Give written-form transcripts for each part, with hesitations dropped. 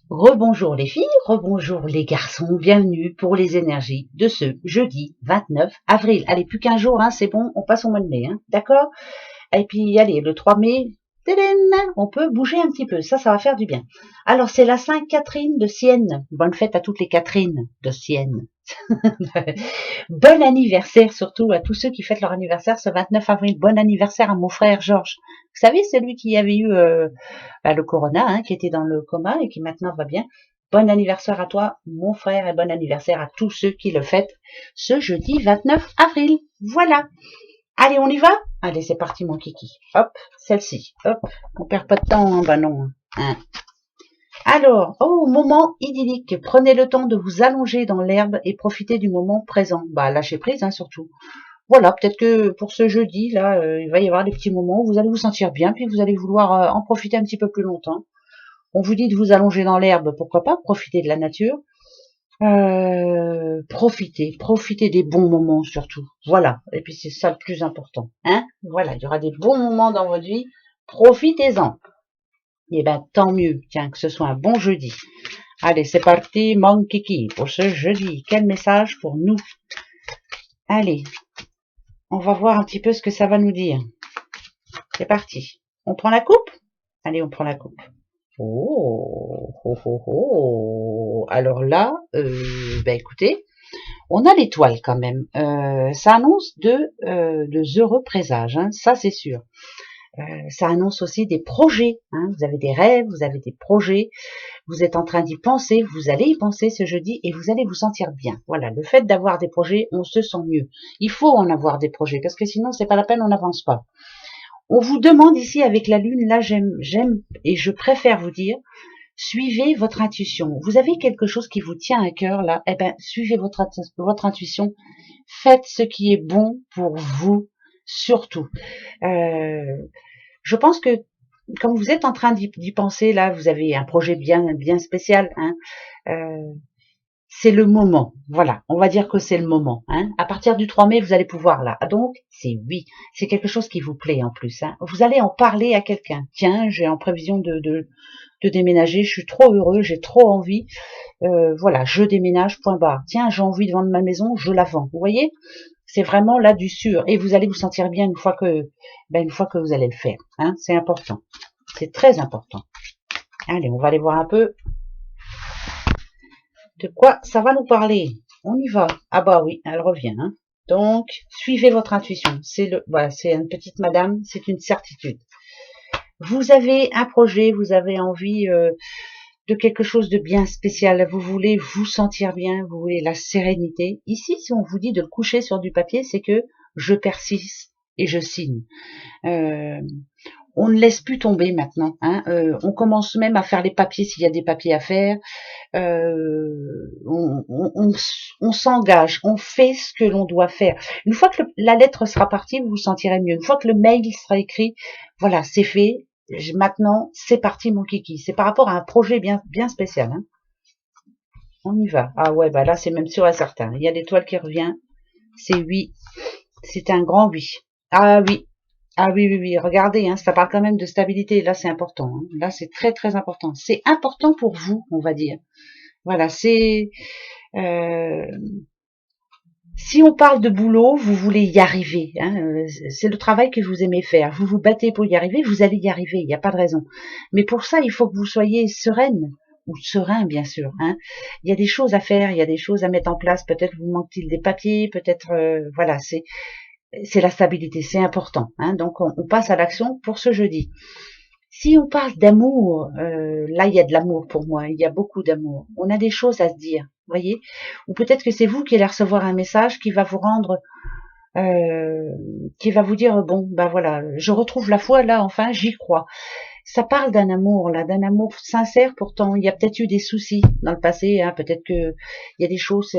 Rebonjour les filles, rebonjour les garçons, bienvenue pour les énergies de ce jeudi 29 avril. Allez, plus qu'un jour, hein, c'est bon, on passe au mois de mai, hein, d'accord? Et puis, allez, le 3 mai, tadam, on peut bouger un petit peu, ça va faire du bien. Alors, c'est la Sainte Catherine de Sienne. Bonne fête à toutes les Catherines de Sienne. Bon anniversaire surtout à tous ceux qui fêtent leur anniversaire ce 29 avril. Bon anniversaire à mon frère Georges. Vous savez, celui qui avait eu le corona, hein, qui était dans le coma et qui maintenant va bien. Bon anniversaire à toi, mon frère, et bon anniversaire à tous ceux qui le fêtent ce jeudi 29 avril. Voilà. Allez, on y va? Allez, c'est parti, mon kiki. Hop, celle-ci. Hop, on perd pas de temps, hein, bah non. Hein. Alors, oh, moment idyllique. Prenez le temps de vous allonger dans l'herbe et profitez du moment présent. Bah, lâchez prise, hein, surtout. Voilà, peut-être que pour ce jeudi, là, il va y avoir des petits moments où vous allez vous sentir bien, puis vous allez vouloir en profiter un petit peu plus longtemps. On vous dit de vous allonger dans l'herbe, pourquoi pas, profiter de la nature. Profitez des bons moments surtout. Voilà, et puis c'est ça le plus important. Hein, voilà, il y aura des bons moments dans votre vie, profitez-en. Et ben tant mieux, tiens, que ce soit un bon jeudi. Allez, c'est parti, mon kiki, pour ce jeudi. Quel message pour nous? Allez, on va voir un petit peu ce que ça va nous dire. C'est parti. On prend la coupe? Allez, on prend la coupe. Oh, oh, oh, oh. Alors là, écoutez, on a l'étoile quand même. Ça annonce de heureux présages, hein, ça c'est sûr. Ça annonce aussi des projets. Hein, vous avez des rêves, vous avez des projets. Vous êtes en train d'y penser, vous allez y penser ce jeudi et vous allez vous sentir bien. Voilà, le fait d'avoir des projets, on se sent mieux. Il faut en avoir des projets parce que sinon c'est pas la peine, on n'avance pas. On vous demande ici avec la lune, là j'aime et je préfère vous dire, suivez votre intuition. Vous avez quelque chose qui vous tient à cœur là, eh ben suivez votre intuition. Faites ce qui est bon pour vous, surtout. Je pense que comme vous êtes en train d'y penser là, vous avez un projet bien spécial. Hein, c'est le moment. Voilà, on va dire que c'est le moment. Hein. À partir du 3 mai, vous allez pouvoir là. Donc, c'est oui, c'est quelque chose qui vous plaît en plus. Hein. Vous allez en parler à quelqu'un. Tiens, j'ai en prévision de déménager, je suis trop heureux, j'ai trop envie. Voilà, je déménage, point barre. Tiens, j'ai envie de vendre ma maison, je la vends. Vous voyez, c'est vraiment là du sûr. Et vous allez vous sentir bien une fois que vous allez le faire. Hein. C'est important. C'est très important. Allez, on va aller voir un peu de quoi ça va nous parler. On y va. Ah bah oui, elle revient. Hein. Donc, suivez votre intuition. Voilà, c'est une petite madame, c'est une certitude. Vous avez un projet, vous avez envie de quelque chose de bien spécial. Vous voulez vous sentir bien, vous voulez la sérénité. Ici, si on vous dit de le coucher sur du papier, c'est que je persiste et je signe. On ne laisse plus tomber maintenant. Hein. On commence même à faire les papiers s'il y a des papiers à faire. On s'engage, on fait ce que l'on doit faire. Une fois que la lettre sera partie, vous vous sentirez mieux. Une fois que le mail sera écrit, voilà, c'est fait. Maintenant, c'est parti mon kiki. C'est par rapport à un projet bien spécial. Hein. On y va. Ah ouais, bah là c'est même sûr et certain. Il y a l'étoile qui revient. C'est oui. C'est un grand oui. Ah oui. Ah oui, oui, oui, regardez, hein, ça parle quand même de stabilité. Là, c'est important. Hein. Là, c'est très important. C'est important pour vous, on va dire. Voilà, c'est... si on parle de boulot, vous voulez y arriver. Hein, c'est le travail que vous aimez faire. Vous vous battez pour y arriver, vous allez y arriver. Il n'y a pas de raison. Mais pour ça, il faut que vous soyez sereine. Ou serein, bien sûr. Hein. Il y a des choses à faire, il y a des choses à mettre en place. Peut-être vous manque-t-il des papiers, peut-être... voilà, c'est la stabilité, c'est important. Hein. Donc, on passe à l'action pour ce jeudi. Si on parle d'amour, là, il y a de l'amour pour moi. Il y a beaucoup d'amour. On a des choses à se dire, voyez. Ou peut-être que c'est vous qui allez recevoir un message qui va vous rendre, qui va vous dire, bon, ben voilà, je retrouve la foi, là, enfin, j'y crois. Ça parle d'un amour, là, d'un amour sincère. Pourtant, il y a peut-être eu des soucis dans le passé. Hein. Peut-être que il y a des choses...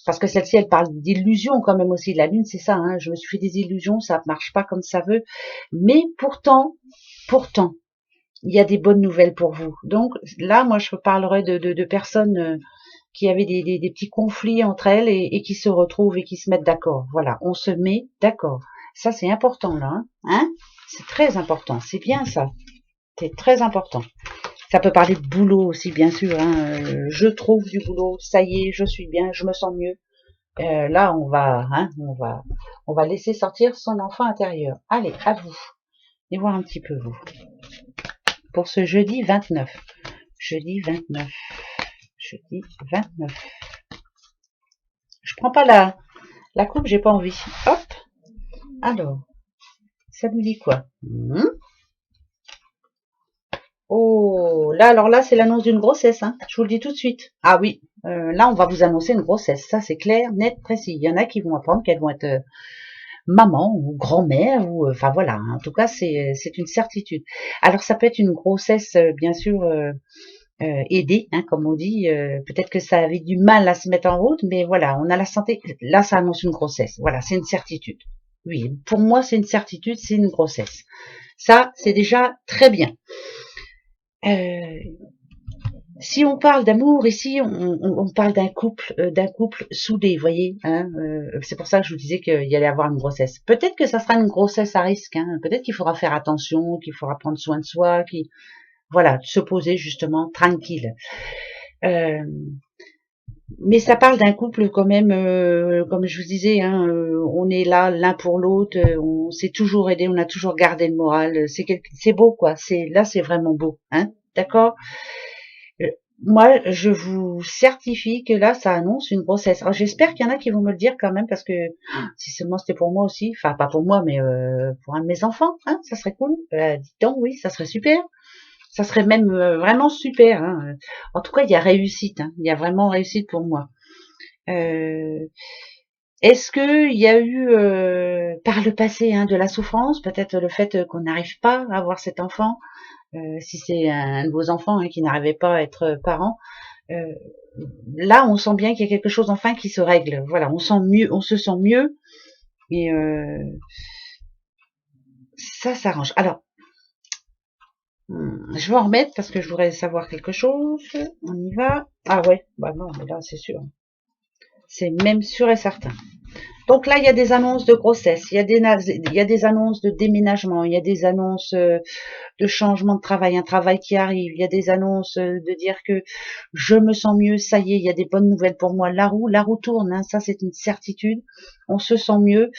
parce que celle-ci, elle parle d'illusions quand même aussi. La lune, c'est ça. Hein, je me suis fait des illusions, ça marche pas comme ça veut. Mais pourtant, il y a des bonnes nouvelles pour vous. Donc là, moi, je parlerai de personnes qui avaient des petits conflits entre elles et qui se retrouvent et qui se mettent d'accord. Voilà, on se met d'accord. Ça, c'est important là. Hein, c'est très important. C'est bien ça. C'est très important. Ça peut parler de boulot aussi, bien sûr. Hein. Je trouve du boulot, ça y est, je suis bien, je me sens mieux. Là, on va laisser sortir son enfant intérieur. Allez, à vous. Et voir un petit peu vous. Pour ce jeudi 29. Jeudi 29. Jeudi 29. Je prends pas la coupe, j'ai pas envie. Hop. Alors, ça nous dit quoi? Oh, là, alors là, c'est l'annonce d'une grossesse, hein. Je vous le dis tout de suite. Ah oui, là, on va vous annoncer une grossesse. Ça, c'est clair, net, précis. Il y en a qui vont apprendre qu'elles vont être maman ou grand-mère ou, enfin voilà. Hein. En tout cas, c'est une certitude. Alors, ça peut être une grossesse, bien sûr, aidée, hein, comme on dit. Peut-être que ça avait du mal à se mettre en route, mais voilà, on a la santé. Là, ça annonce une grossesse. Voilà, c'est une certitude. Oui, pour moi, c'est une certitude, c'est une grossesse. Ça, c'est déjà très bien. Si on parle d'amour ici, on parle d'un couple soudé, vous voyez. Hein, c'est pour ça que je vous disais qu'il y allait avoir une grossesse. Peut-être que ça sera une grossesse à risque. Hein, peut-être qu'il faudra faire attention, qu'il faudra prendre soin de soi, voilà, se poser justement tranquille. Mais ça parle d'un couple quand même, comme je vous disais, hein, on est là l'un pour l'autre, on s'est toujours aidé, on a toujours gardé le moral. C'est beau quoi. Là, c'est vraiment beau. Hein, d'accord. Moi, je vous certifie que là, ça annonce une grossesse. Alors, j'espère qu'il y en a qui vont me le dire quand même, parce que si seulement c'était pour moi aussi, enfin pas pour moi, mais pour un de mes enfants, hein, ça serait cool. Dites donc, oui, ça serait super. Ça serait même vraiment super. Hein. En tout cas, il y a réussite. Hein. Il y a vraiment réussite pour moi. Est-ce que il y a eu par le passé de la souffrance, peut-être le fait qu'on n'arrive pas à avoir cet enfant, si c'est un de vos enfants qui n'arrivait pas à être parent, là on sent bien qu'il y a quelque chose enfin qui se règle. Voilà, on sent mieux, on se sent mieux et ça s'arrange. Alors, je vais en remettre parce que je voudrais savoir quelque chose. On y va. Ah ouais, bah non, mais là c'est sûr. C'est même sûr et certain. Donc là, il y a des annonces de grossesse, il y a des annonces de déménagement, il y a des annonces de changement de travail, un travail qui arrive, il y a des annonces de dire que je me sens mieux, ça y est, il y a des bonnes nouvelles pour moi. La roue tourne, hein, ça c'est une certitude. On se sent mieux,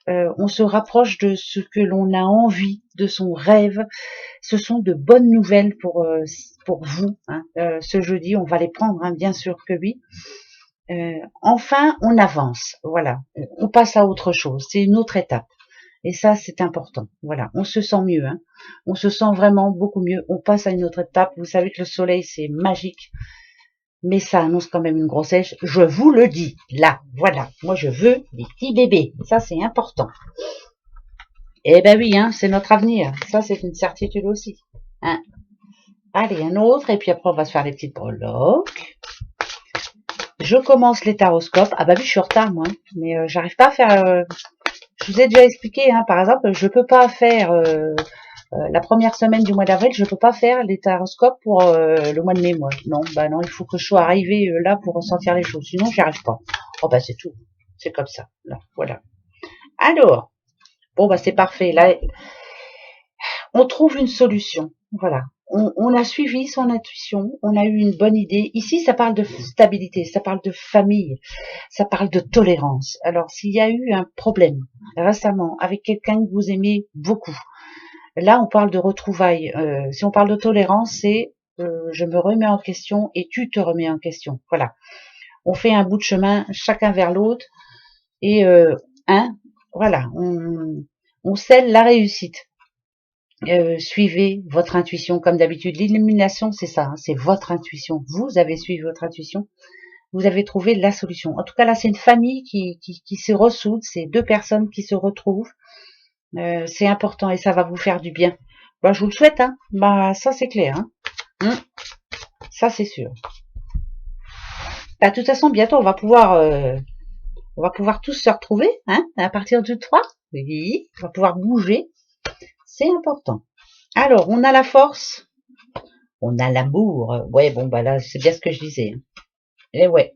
on se rapproche de ce que l'on a envie, de son rêve. Ce sont de bonnes nouvelles pour vous. Hein. Ce jeudi, on va les prendre, hein, bien sûr que oui. Enfin, on avance, voilà, on passe à autre chose, c'est une autre étape. Et ça, c'est important. Voilà, on se sent mieux, hein. On se sent vraiment beaucoup mieux. On passe à une autre étape. Vous savez que le soleil, c'est magique, mais ça annonce quand même une grossesse. Je vous le dis, là, voilà. Moi, je veux des petits bébés. Ça, c'est important. Eh ben oui, hein, c'est notre avenir. Ça, c'est une certitude aussi. Hein. Allez, un autre, et puis après, on va se faire les petites breloques. Je commence les taroscopes. Ah bah oui, je suis en retard, moi. Mais j'arrive pas à faire... je vous ai déjà expliqué, hein, par exemple, je peux pas faire... la première semaine du mois d'avril, je peux pas faire les taroscopes pour le mois de mai, moi. Non, bah non, il faut que je sois arrivée là pour ressentir les choses. Sinon, j'y arrive pas. Oh bah c'est tout. C'est comme ça. Là, voilà. Alors, bon bah c'est parfait. Là, on trouve une solution. Voilà. On a suivi son intuition, on a eu une bonne idée. Ici, ça parle de stabilité, ça parle de famille, ça parle de tolérance. Alors, s'il y a eu un problème récemment avec quelqu'un que vous aimez beaucoup, là, on parle de retrouvailles. Si on parle de tolérance, c'est je me remets en question et tu te remets en question. Voilà. On fait un bout de chemin chacun vers l'autre et voilà, on scelle la réussite. Suivez votre intuition comme d'habitude. L'illumination, c'est ça, hein, c'est votre intuition. Vous avez suivi votre intuition, vous avez trouvé la solution. En tout cas, là, c'est une famille qui se ressoude, c'est deux personnes qui se retrouvent. C'est important et ça va vous faire du bien. Bah, je vous le souhaite, hein. Bah, ça, c'est clair, hein. Ça, c'est sûr. Bah, de toute façon, bientôt, on va pouvoir tous se retrouver, hein, à partir du 3. Oui, on va pouvoir bouger. C'est important. Alors, on a la force, on a l'amour. Ouais, bon, bah là, c'est bien ce que je disais. Hein. Et ouais.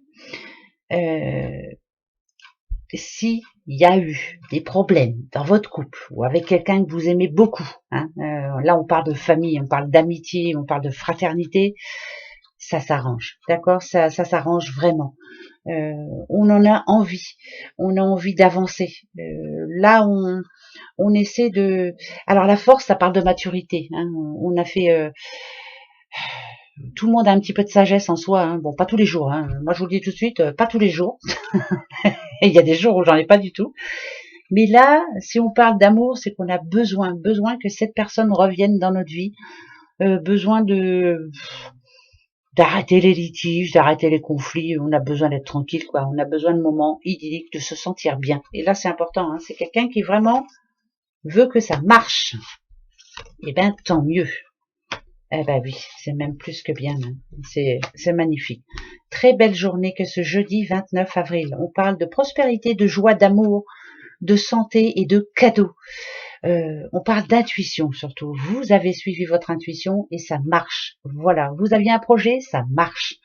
Si il y a eu des problèmes dans votre couple ou avec quelqu'un que vous aimez beaucoup, hein, là on parle de famille, on parle d'amitié, on parle de fraternité, ça s'arrange, d'accord, ça s'arrange vraiment. On en a envie, on a envie d'avancer. Là on essaie de... Alors la force, ça parle de maturité, hein, on a fait... tout le monde a un petit peu de sagesse en soi, hein. Bon, pas tous les jours, hein. Moi je vous le dis tout de suite, pas tous les jours. Et il y a des jours où j'en ai pas du tout. Mais là, si on parle d'amour, c'est qu'on a besoin que cette personne revienne dans notre vie, besoin d'arrêter les litiges, d'arrêter les conflits. On a besoin d'être tranquille, quoi. On a besoin de moments idylliques, de se sentir bien. Et là, c'est important, hein. C'est quelqu'un qui vraiment veut que ça marche. Eh ben, tant mieux. Eh ben oui, c'est même plus que bien, hein. C'est magnifique. Très belle journée que ce jeudi 29 avril. On parle de prospérité, de joie, d'amour, de santé et de cadeaux. On parle d'intuition surtout. Vous avez suivi votre intuition et ça marche. Voilà, vous aviez un projet, ça marche.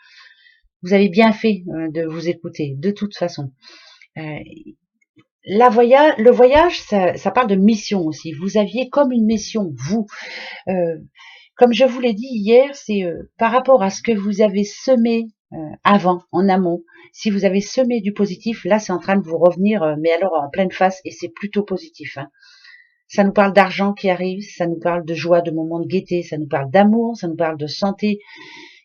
Vous avez bien fait de vous écouter, de toute façon. Le voyage, ça parle de mission aussi. Vous aviez comme une mission, vous. Comme je vous l'ai dit hier, c'est par rapport à ce que vous avez semé avant, en amont. Si vous avez semé du positif, là c'est en train de vous revenir, mais alors en pleine face, et c'est plutôt positif, hein. Ça nous parle d'argent qui arrive, ça nous parle de joie, de moments de gaieté, ça nous parle d'amour, ça nous parle de santé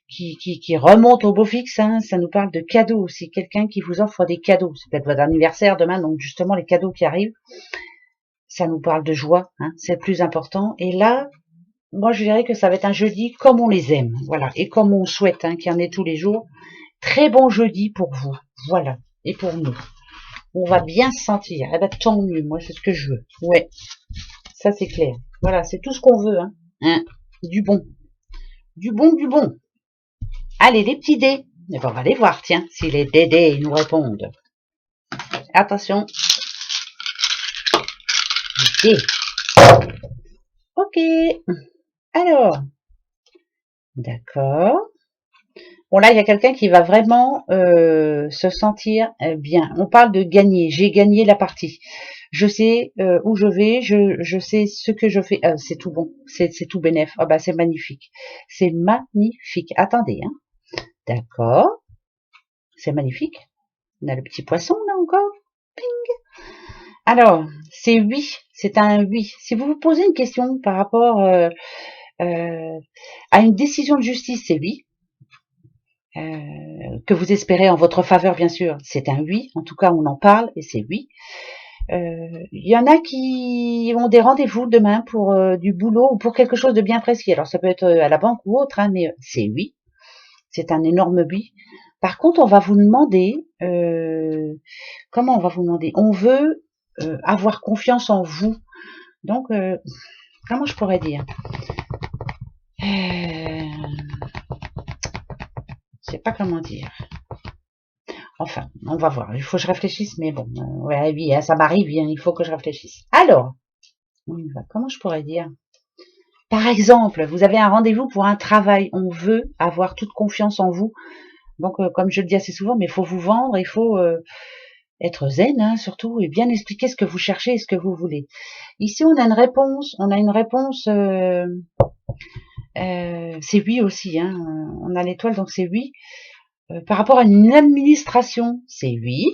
qui remonte au beau fixe, hein. Ça nous parle de cadeaux aussi, quelqu'un qui vous offre des cadeaux. C'est peut-être votre anniversaire demain, donc justement les cadeaux qui arrivent, ça nous parle de joie, hein. C'est le plus important. Et là, moi je dirais que ça va être un jeudi comme on les aime, voilà, et comme on souhaite, hein, qu'il y en ait tous les jours. Très bon jeudi pour vous, voilà, et pour nous. On va bien se sentir. Eh ben tant mieux, moi c'est ce que je veux. Ouais, ça c'est clair. Voilà, c'est tout ce qu'on veut, hein. Du bon. Du bon, du bon. Allez, les petits dés. Eh ben, on va aller voir, tiens, si les dés nous répondent. Attention. Dés. Ok. Alors. D'accord. Bon là, il y a quelqu'un qui va vraiment se sentir bien. On parle de gagner. J'ai gagné la partie. Je sais où je vais. Je sais ce que je fais. C'est tout bon. C'est tout bénef. Ah bah c'est magnifique. C'est magnifique. Attendez, hein. D'accord. C'est magnifique. On a le petit poisson là encore. Ping. Alors, c'est oui. C'est un oui. Si vous vous posez une question par rapport à une décision de justice, c'est oui. Que vous espérez en votre faveur, bien sûr, c'est un oui. En tout cas, on en parle et c'est oui. Il y en a qui ont des rendez-vous demain pour du boulot ou pour quelque chose de bien précis. Alors, ça peut être à la banque ou autre, hein, mais c'est oui. C'est un énorme oui. Par contre, on va vous demander... comment on va vous demander? On veut avoir confiance en vous. Donc, comment je pourrais dire? Je sais pas comment dire. Enfin, on va voir. Il faut que je réfléchisse, mais bon, ouais, oui, hein, ça m'arrive, hein, il faut que je réfléchisse. Alors, on y va. Comment je pourrais dire? Par exemple, vous avez un rendez-vous pour un travail. On veut avoir toute confiance en vous. Donc, comme je le dis assez souvent, mais il faut vous vendre, il faut être zen, hein, surtout, et bien expliquer ce que vous cherchez et ce que vous voulez. Ici, on a une réponse. On a une réponse. C'est oui aussi. Hein, on a l'étoile, donc c'est oui. Par rapport à une administration, c'est oui.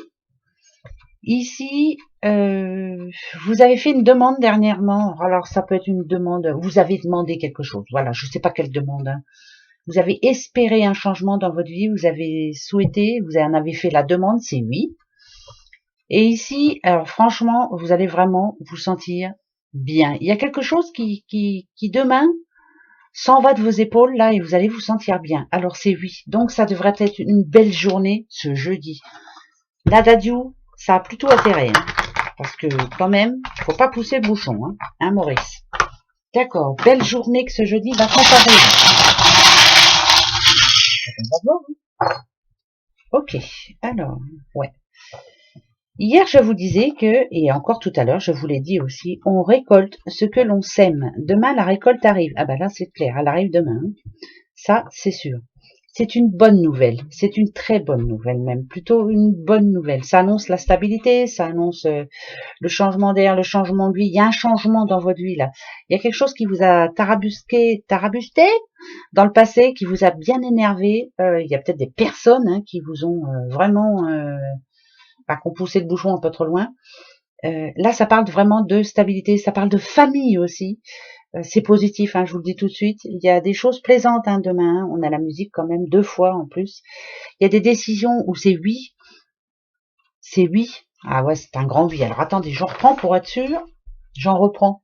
Ici, vous avez fait une demande dernièrement. Alors, ça peut être une demande. Vous avez demandé quelque chose. Voilà, je ne sais pas quelle demande. Hein. Vous avez espéré un changement dans votre vie. Vous avez souhaité. Vous en avez fait la demande. C'est oui. Et ici, alors franchement, vous allez vraiment vous sentir bien. Il y a quelque chose qui demain s'en va de vos épaules là et vous allez vous sentir bien. Alors c'est oui. Donc ça devrait être une belle journée ce jeudi. Nadadiou, ça a plutôt intérêt. Hein, parce que quand même, faut pas pousser le bouchon. Hein, Maurice. D'accord. Belle journée que ce jeudi va comparer. Ok. Alors, ouais. Hier, je vous disais que, et encore tout à l'heure, je vous l'ai dit aussi, on récolte ce que l'on sème. Demain, la récolte arrive. Ah ben là, c'est clair, elle arrive demain. Ça, c'est sûr. c'est une bonne nouvelle. C'est une très bonne nouvelle même. Plutôt une bonne nouvelle. Ça annonce la stabilité, ça annonce le changement d'air, le changement de vie. Il y a un changement dans votre vie là. Il y a quelque chose qui vous a tarabusqué dans le passé, qui vous a bien énervé. Il y a peut-être des personnes qui vous ont vraiment qui ont poussé le bouchon un peu trop loin. Là, ça parle vraiment de stabilité, ça parle de famille aussi. C'est positif, je vous le dis tout de suite. Il y a des choses plaisantes demain. On a la musique quand même 2 fois en plus. Il y a des décisions où c'est oui. C'est oui. Ah ouais, c'est un grand oui. Alors attendez, j'en reprends pour être sûr. J'en reprends.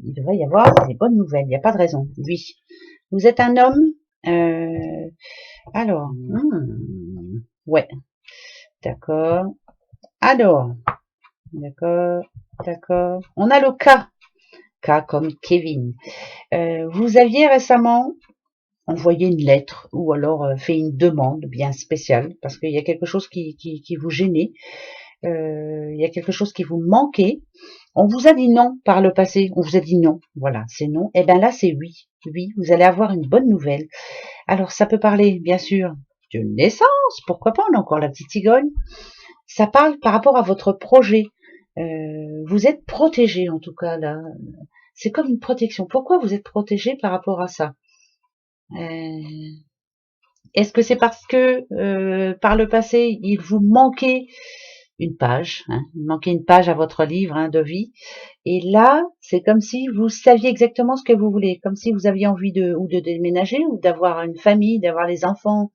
Il devrait y avoir des bonnes nouvelles. Il n'y a pas de raison. Oui. Vous êtes un homme. Alors. Ouais. D'accord. Alors. D'accord. D'accord. On a le cas. Cas comme Kevin. Vous aviez récemment envoyé une lettre ou alors fait une demande bien spéciale parce qu'il y a quelque chose qui vous gênait. Il y a quelque chose qui vous manquait. On vous a dit non par le passé. On vous a dit non. Voilà, c'est non. Et bien là, c'est oui. Oui, vous allez avoir une bonne nouvelle. Alors, ça peut parler, bien sûr, d'une naissance. Pourquoi pas, on a encore la petite cigogne. Ça parle par rapport à votre projet. Vous êtes protégé, en tout cas, là. C'est comme une protection. Pourquoi vous êtes protégé par rapport à ça? Est-ce que c'est parce que par le passé, il vous manquait une page, il manquait une page à votre livre de vie, et là, c'est comme si vous saviez exactement ce que vous voulez, comme si vous aviez envie de déménager, ou d'avoir une famille, d'avoir les enfants,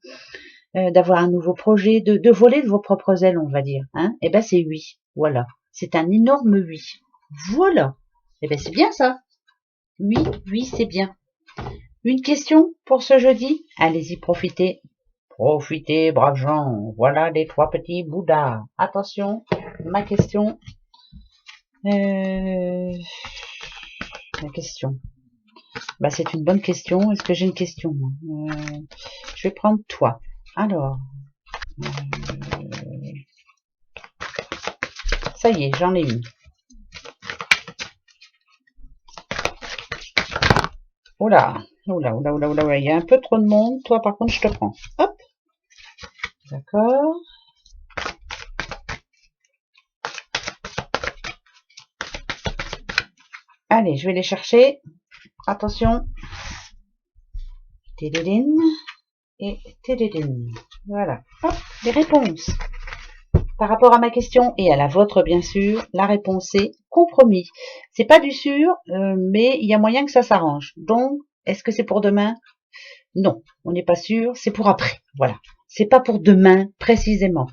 d'avoir un nouveau projet, de voler de vos propres ailes, on va dire. Eh ben c'est oui, voilà. C'est un énorme oui. Voilà. Eh ben c'est bien ça. Oui, oui, c'est bien. Une question pour ce jeudi? Allez-y, profitez. Profitez, braves gens. Voilà les 3 petits Bouddhas. Attention, ma question. Ma question. Bah, c'est une bonne question. Est-ce que j'ai une question? Je vais prendre toi. Alors. Ça y est, j'en ai une. Oula, oula, oula, oula, oula, il y a un peu trop de monde. Toi, par contre, je te prends. Hop. D'accord. Allez, je vais les chercher. Attention. Tédédine. Et tédédine. Voilà. Hop, les réponses. Par rapport à ma question et à la vôtre, bien sûr, la réponse est compromis. C'est pas du sûr, mais il y a moyen que ça s'arrange. Donc, est-ce que c'est pour demain? Non, on n'est pas sûr, c'est pour après. Voilà. C'est pas pour demain, précisément.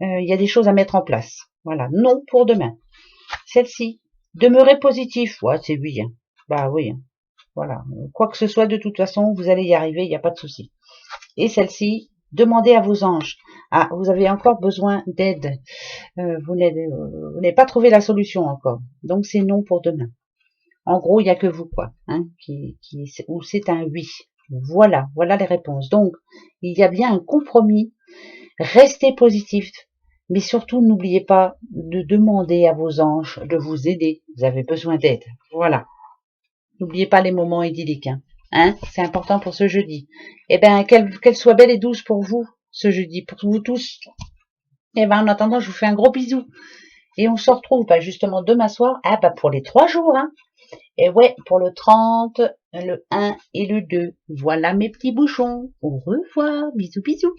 Il y a des choses à mettre en place. Voilà. Non pour demain. Celle-ci. Demeurer positif. Ouais, c'est oui. Bah oui. Voilà. Quoi que ce soit, de toute façon, vous allez y arriver, il n'y a pas de souci. Et celle-ci. Demandez à vos anges. Ah, vous avez encore besoin d'aide. Vous n'avez pas trouvé la solution encore. Donc c'est non pour demain. En gros, il n'y a que vous, quoi, ou c'est un oui. Voilà, voilà les réponses. Donc, il y a bien un compromis. Restez positif. Mais surtout, n'oubliez pas de demander à vos anges de vous aider. Vous avez besoin d'aide. Voilà. N'oubliez pas les moments idylliques. C'est important pour ce jeudi. Eh bien, qu'elle soit belle et douce pour vous, ce jeudi, pour vous tous. Eh bien, en attendant, je vous fais un gros bisou. Et on se retrouve justement demain soir, pour les 3 jours. Et ouais, pour le 30, le 1 et le 2. Voilà mes petits bouchons. Au revoir. Bisous, bisous.